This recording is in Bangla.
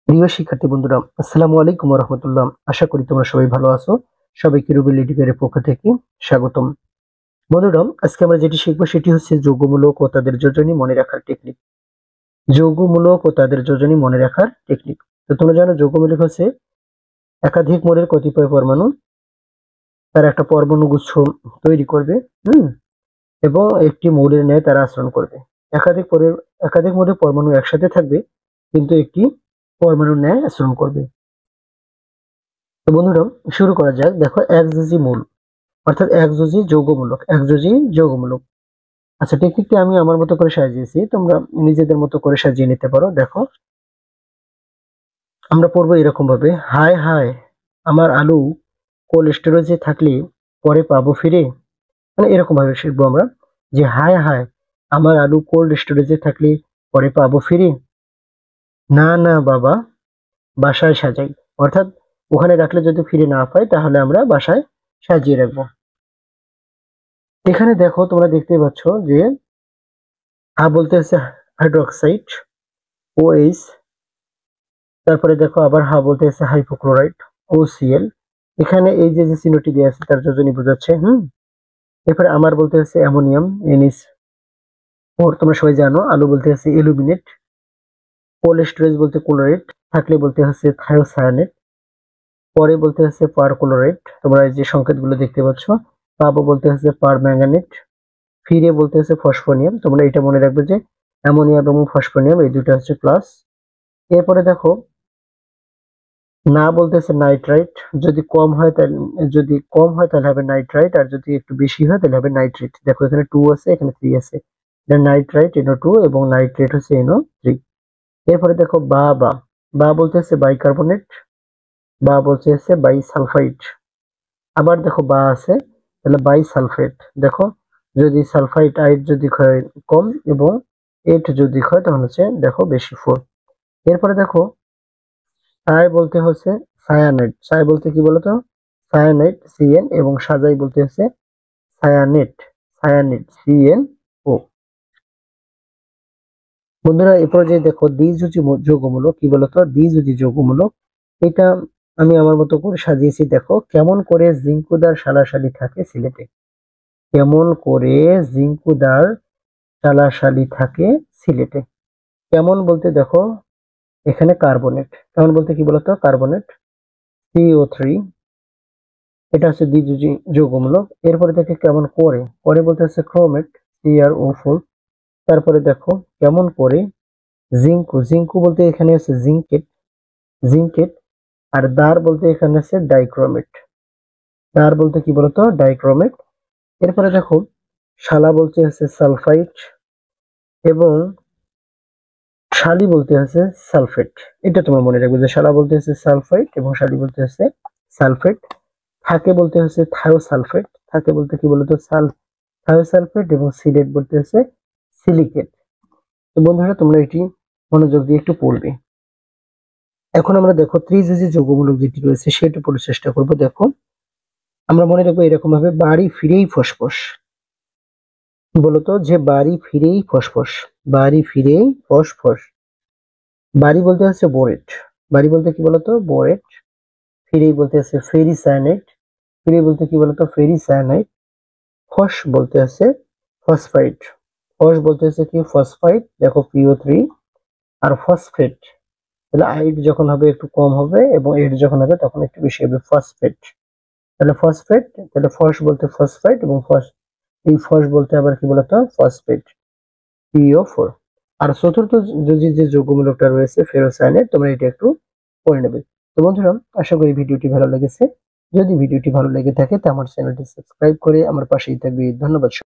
প্রিয় শিক্ষার্থী বন্ধুরা, আসসালামু আলাইকুম ওয়া রাহমাতুল্লাহ। আশা করি তোমরা সবাই ভালো আছো। সবাইকে রুবেল এডুকেয়ারের পক্ষ থেকে স্বাগতম। বন্ধুরা, আজকে আমরা যেটি শিখবো সেটি হচ্ছে যৌগমূলক ও তাদের যোজনী মনে রাখার টেকনিক। যৌগমূলক ও তাদের যোজনী মনে রাখার টেকনিক। তো তোমরা জানো যৌগমূলক হচ্ছে একাধিক মৌলের কতিপয় পরমাণু তার একটা পরমাণু গুচ্ছ তৈরি করবে, হুম, এবং একটি মৌলের ন্যায় তারা আচরণ করবে। একাধিক মৌলের পরমাণু একসাথে থাকবে, কিন্তু একটি পরমাণুর ন্যায় আচরণ করবে। তো বন্ধুরা, শুরু করা যাক। দেখো, একযোজী মূল অর্থাৎ একযোজী যৌগমূলক। আচ্ছা, টেকনিকটি আমি আমার মতো করে সাজিয়েছি, তোমরা নিজেদের মতো করে সাজিয়ে নিতে পারো। দেখো, আমরা পড়বো এরকম ভাবে: হায় হায় আমার আলু কোল্ড স্টোরেজে থাকলে পরে পাবো ফিরে। মানে এরকম ভাবে শিখবো আমরা, যে হায় হায় আমার আলু কোল্ড স্টোরেজে থাকলে পরে পাবো ফিরে। না না বাবা, বাসায় সাজাই। অর্থাৎ ওখানে রাখলে যদি ফিরে না পাই তাহলে আমরা বাসায় সাজিয়ে রাখবো। এখানে দেখো, তোমরা দেখতে পাচ্ছ যে বলতে আছে হাইড্রোক্সাইড OH, তারপরে দেখো আবার বলতে আছে হাইপোক্লোরাইড OCl। এখানে এই যে চিহ্নটি দেওয়া আছে তার যোজনী বোঝাচ্ছে। এরপরে আমার বলতে আছে অ্যামোনিয়াম NH4। তোমরা সবাই জানো। আলু বলতে আছে অ্যালুমিনেট। কোল্ড স্টোরেজ বলতে ক্লোরাইড থাকলে বলতে হচ্ছে থায়োসায়ানেট। পরে বলতে আছে পারক্লোরাইড। তোমরা এই যে সংকেতগুলো দেখতে পাচ্ছ। পাবো বলতে হচ্ছে পারম্যাঙ্গানেট। ফিরে বলতে হচ্ছে ফসফোনিয়াম। তোমরা এটা মনে রাখবে যে অ্যামোনিয়াম এবং ফসফোনিয়াম এই দুটো হচ্ছে প্লাস। এরপরে দেখো, না বলতেছে নাইট্রাইট। যদি কম হয় তাহলে হবে নাইট্রাইট, আর যদি একটু বেশি হয় তাহলে হবে নাইট্রেট। দেখো, এখানে 2 আছে, এখানে 3 আছে। এটা নাইট্রাইট NO2 এবং নাইট্রেট হচ্ছে NO3। এরপরে দেখো, বা বা বা বলতেছে বাইকার্বনেট, বা বলতেছে বাইসালফাইড। আবার দেখো বা আছে, তাহলে বাইসালফেট। দেখো, যদি সালফাইড আইড যদি হয় কম এবং এট যদি হয় তাহলে হচ্ছে দেখো বেশি 4। এরপরে দেখো, সাই বলতে হচ্ছে সায়ানাইড। সাই বলতে কি বলতো? সায়ানাইড CN, এবং সাজাই বলতে হচ্ছে সায়ানেট সায়ানিড CNO। বন্ধুরা, এরপরে যে দেখো দ্বিযোজী যৌগমূলক কি বলতো? দ্বিযোজী যৌগমূলক। এটা আমি আমার মতো করে সাজিয়েছি। দেখো, কেমন করে জিঙ্কুদার সালাশালি থাকে সিলেটে। কেমন করে জিঙ্কুদার সালাশালি থাকে সিলেটে। কেমন বলতে দেখো, এখানে কার্বনেট। কেমন বলতে কি বলতো? Carbonate CO3। এটা হচ্ছে দ্বিযোজী যৌগমূলক। এরপরে দেখে কেমন করে, করে বলতে হচ্ছে ক্রোমেট CrO4। তারপরে দেখো কেমন করে জিঙ্কু। জিঙ্কু বলতে এখানে আছে জিঙ্কেট। আর দার বলতে এখানে আছে ডাইক্রোমেট। দার বলতে কি বলতো? ডাইক্রোমেট। এরপরে দেখো, শালা বলতে আছে সালফাইড, এবং শালি বলতে আছে সালফেট। এটা তোমার মনে রাখবে যে শালা বলতে আছে সালফাইড এবং শালি বলতে আছে সালফেট। থাকে বলতে হচ্ছে থায়োসালফেট। থাকে বলতে কি বলতো? থায়োসালফেট। এবং সিলেট বলতে হচ্ছে সিলিকেট। তো বন্ধুরা, তোমরা এটি মনোযোগ দিয়ে একটু পড়বে। এখন আমরা দেখো ত্রিযোজী যৌগমূলক যেটি রয়েছে সেটা পড়ার চেষ্টা করব। দেখো, আমরা মনে রাখবো এরকম ভাবে: বাড়ি ফিরেই ফসফস। বলতো যে বাড়ি ফিরেই ফসফস। বাড়ি ফিরেই ফসফস। বাড়ি বলতে হচ্ছে বোরেট। বাড়ি বলতে কি বলতো? বোরেট। ফিরেই বলতে আছে ফেরিসায়ানাইড। ফিরে বলতে কি বলতো? ফেরিসায়ানাইড। ফস বলতে আছে ফসফাইড। ফস বলতে আছে কি? ফসফাইড। দেখো PO3। আর ফসফেট, তাহলে আইড যখন হবে একটু কম হবে এবং এড যখন হবে তখন একটু বেশি হবে, ফসফেট। তাহলে ফসফেট, তাহলে ফস বলতে ফসফাইড, এবং এই ফস বলতে আবার কি বলতো? Phosphate PO4। আর চতুর্থ যে যৌগমূলকটা রয়েছে ফেরোসায়ানেট, তোমরা এটা একটু পড়ে নেবে। তো বন্ধুরা, আশা করি ভিডিওটি ভালো লেগেছে। যদি ভিডিওটি ভালো লেগে থাকে তো আমার চ্যানেলটি সাবস্ক্রাইব করে আমার পাশেই থাকবে। ধন্যবাদ।